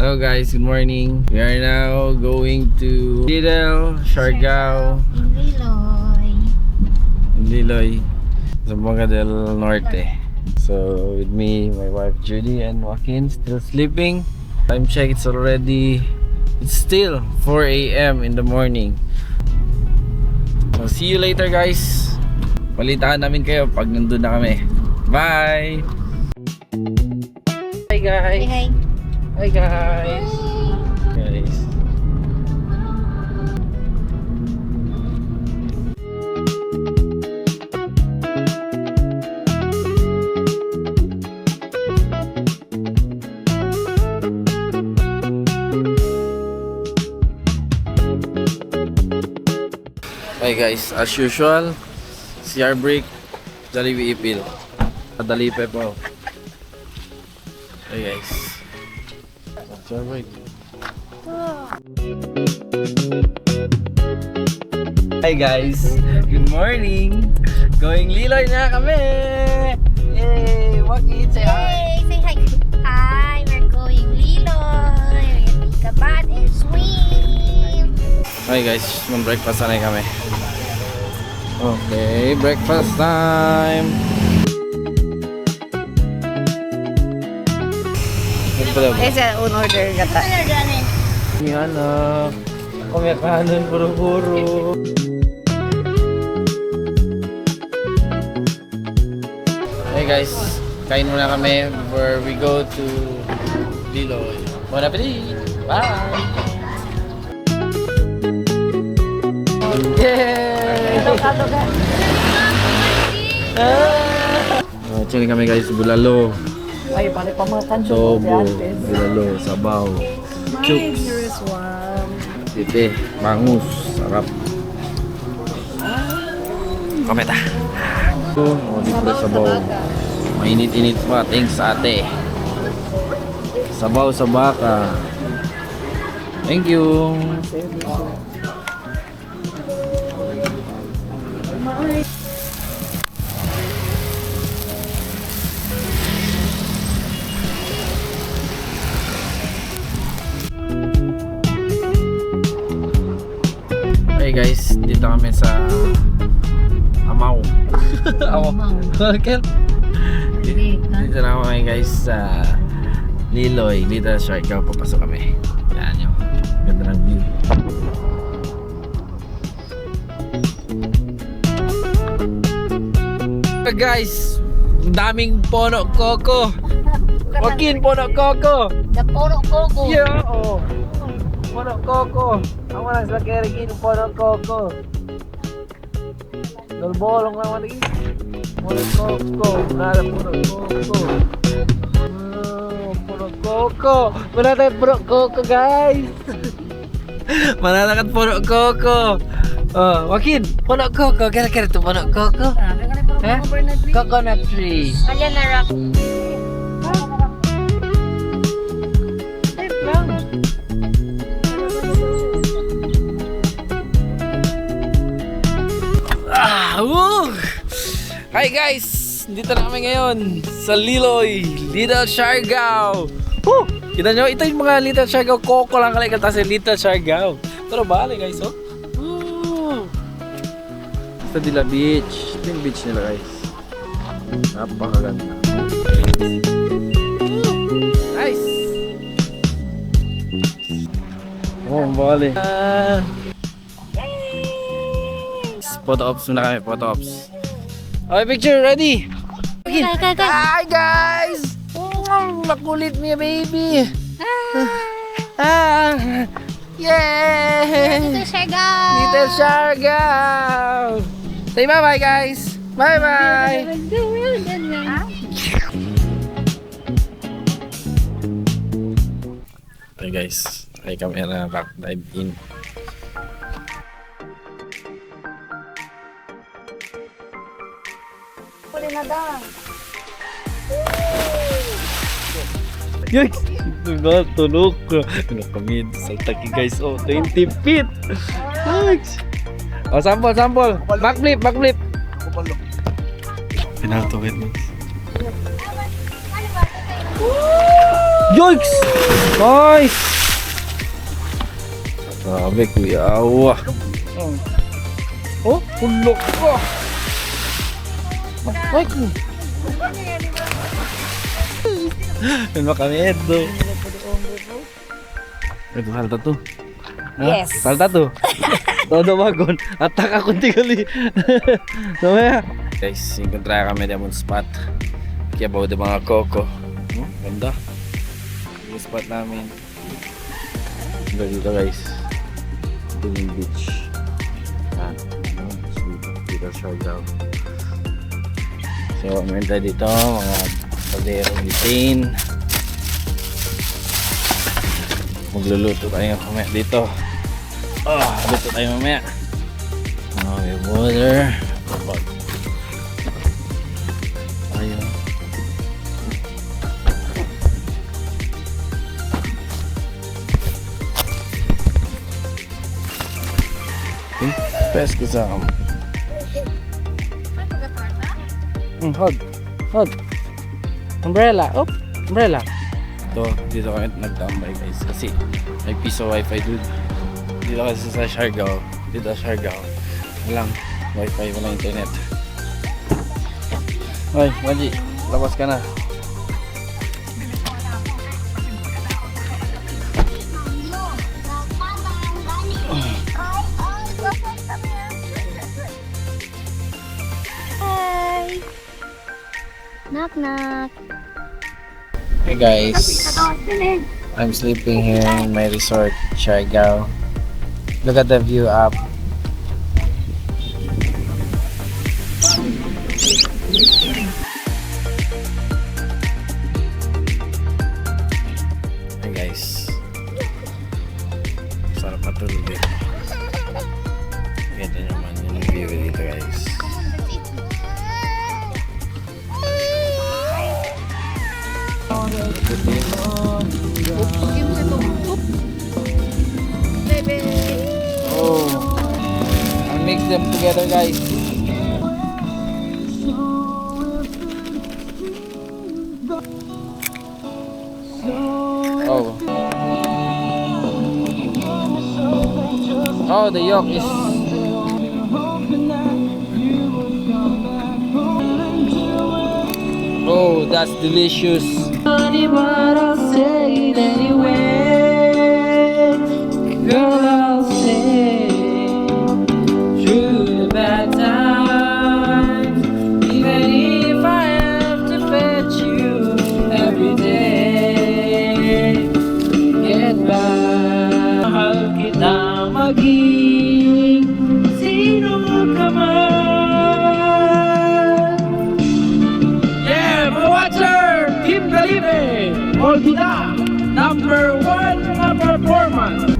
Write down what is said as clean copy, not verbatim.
Hello guys, good morning. We are now going to Little Siargao, Liloy, Zamboanga del Norte. So with me, my wife Judy and Joaquin still sleeping. Time check, it's still 4 a.m. in the morning. So see you later guys. Balitaan namin kayo pag nandun na kami. Bye! Hi guys! Hi. Hi guys! Guys. Hi guys, as usual, CR break, Jollibee Ipil. Dalipe po. Hi guys. CR break. Hi guys, good morning. Going Liloy na kami. Yay! Joaquin, say hi. Hey, say hi. Hi, we're going Liloy. We're gonna take a bath and swim. Hi guys, mag-breakfast na kami. Okay, breakfast time. Esa un order kata. Yan na. Kumakanan puro-puro. Hey guys, kain muna kami before we go to Liloy. Bon appetit! Bye! Yay! Actually kami guys, bulalo. Ay, pare pamatan Sobo, bulalo, sabaw, chooks, tite, bangus, sarap. Kometa. Oh, dito sabaw. Mainit-init pa, thanks sa ate. Sabaw sa baka. Thank you. Hey guys, dito kami sa Amaw. Okay. Dito na kami guys sa Liloy. Dito sa Siargao, papasok kami. Yan yung ganda ng view. Guys, ang daming puno koko. Joaquin, puno koko. The puro coco. Yeah, oh. Puno koko. Ako lang sila kaya rin yung puno koko. Dolbolong lang lagi. Puno koko. Nada puno koko. Puno koko. Manatakat puno koko guys. Manatakat puno koko. Oh, Joaquin, puno koko. Kira-kira itu puno koko. Eh? Coconut tree. Kaya na rock. Hi guys! Dito na kami ngayon sa Liloy, Little Siargao. Woo! Kita nyo, ito yung mga Little Siargao. Koko lang kalay kata sa Little Siargao. Pero bali guys, oh. Woo! Sa Dila Beach. Ito yung beach nila guys. Napakaganda. Nice! Oh, bali. Photo ops muna kami, photo ops. Okay, picture, ready? Hi guys! Makulit niya baby! Yay! Little Siargao. Little Siargao! Say bye-bye guys! Bye-bye! Okay guys, ay camera back dive in. Guys, ito tulog ko. Kami sa taki guys. Oh, 20 feet. Guys. Oh, sample. Backflip. Pinatuwid mo. Yoiks! Nice! Grabe, kuya. Awa. Oh, hulok ko. Ay, ko. May makamedo. Ito, halta to. Yes. Halta to. Todo wagon. Atak ako tigali. Namaya. Guys, encontraya kami di among spot. Kaya bawa di mga koko. Oh, ganda. Yung spot namin. Ganda dito guys. Ito yung beach. Yan. Dito Siargao. So, meron tayo dito. Mga padero bitin. Magluluto tayo mamaya dito. Luto tayo mamaya. May water. Ayun. Best kasama. Hug. Hug. Umbrella. Oh, umbrella. Ito, dito kami nagtambay guys. Kasi may piso wifi dude. Dito kasi sa Siargao. Dito sa Siargao. Walang wifi, walang internet. Hoy, Manji, labas ka na. Hi. Knock knock. Hey guys, I'm sleeping here in my resort, Siargao. Look at the view up. Hey guys, sarap matulog dito. Ganda naman yung view dito guys. Oh, I'll mix them together guys. Oh. Oh, the yolk is. Oh, that's delicious. Honey, but I'll say it anyway. Girl, I'll say through the bad times, even if I have to fetch you every day. Get by. Mahal kita maging sino ka man. Yeah, my watcher, Team Calibre, Olvida, #1 na performance.